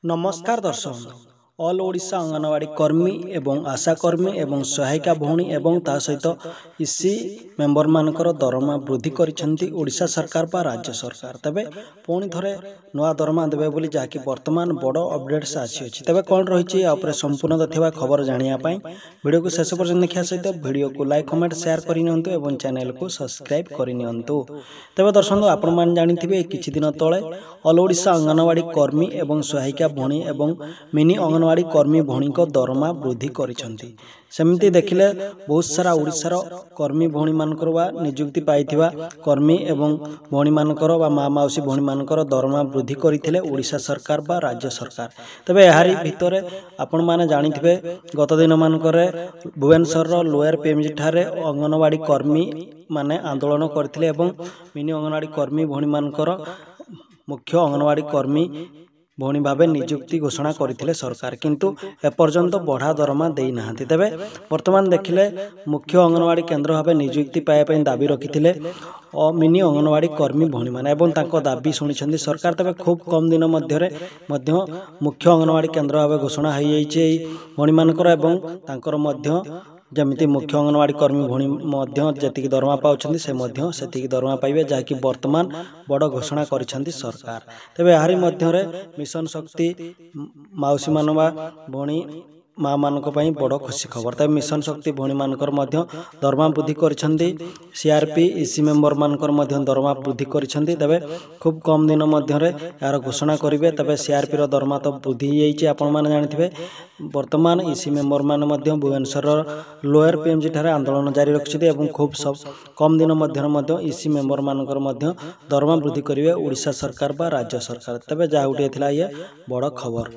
नमस्कार दर्शक ऑल ओडिशा अंगनवाड़ी कर्मी एवं आशाकर्मी एवं सहायिका भौणी एवं ता सहित इसी मेंबर मानकर दरमा वृद्धि करिसेंती ओडिशा सरकार बा राज्य सरकार तबे पुणी थरे नवा दरमा देबे बोली जाकी वर्तमान बड़ अपडेट्स आसी अछि तबे कोन रहिछि आ ऊपर संपूर्ण तथ्य खबर जानिया पई वीडियो को शेष पर्यंत देखिया सहित वीडियो को लाइक कमेंट शेयर करि नियंतु एवं चैनल को सब्सक्राइब करि नियंतु तबे दर्शक आपण मान जानिथिबे किछि दिन तळे ऑल ओडिशा अंगनवाड़ी कर्मी एवं सहायिका भौणी एवं मिनी अंगनवाड़ी कर्मी भौणी को दरमा वृद्धि करिसेंती सेमती देखिले बहुत सारा ओडिशार कर्मी भौणी मानकर वा नियुक्ति पाइथिबा कर्मी एवं भौणी मानकर वा मा माउसी भौणी मानकर दरमा वृद्धि करिथिले ओडिशा सरकार बा राज्य सरकार तबे एहारी भितरे आपण माने जानिथिबे गत दिन मानकर भुवनेश्वर लोअर पीएमजी ठारे अंगनवाड़ी कर्मी माने आंदोलन करथिले एवं मिनी अंगनवाड़ी कर्मी भौणी मानकर मुख्य अंगनवाड़ी कर्मी भौणी भावे नियुक्ति घोषणा करथिले सरकार किंतु एपर्यंत बढ़ा दरमा देई नाहंती तबे वर्तमान देखिले मुख्य अंगनवाड़ी केंद्र भावे नियुक्ति पाए पई दाबी रखिथिले मिनी अंगनवाड़ी कर्मी भौणी माने एवं तांको दाबी सुनिछंती सरकार तबे खूब कम दिन मध्य मुख्य अंगनवाड़ी केंद्र भावे घोषणा होई जाइछे भौणी मानकर एवं तांकर मध्य जमिति मुख्य अंगनवाड़ी कर्मी भौणी मध्य जतिक दरमा पाउछंती से मध्य सेतिक दरमा पाइबे जाकी वर्तमान बड़ घोषणा करिसेंती सरकार तबे एहारी मध्य रे मिशन शक्ति माउसी मानवा भौणी माँ मानक पई बड़ खुशी खबर तबे मिशन शक्ति भौणी मानकर मध्य दरमा वृद्धि करिसेंती सीआरपी ईसी मेंबर मानकर मध्य दरमा वृद्धि करिसेंती तबे खूब कम दिन मध्य रे यार घोषणा करिवे तबे सीआरपी रो दरमा तो वृद्धि हो जाइए आपण माने जानिथिबे वर्तमान ईसी मेंबर माने मध्य भुवनेश्वर लोअर पीएमजी ठारे आंदोलन जारी रखिथिले एवं खूब सब कम दिन मध्य ईसी मेंबर मानकर मध्य दरमा वृद्धि करिवे ओडिशा सरकार बा राज्य सरकार तबे जा उठे थिला ये बड़ खबर।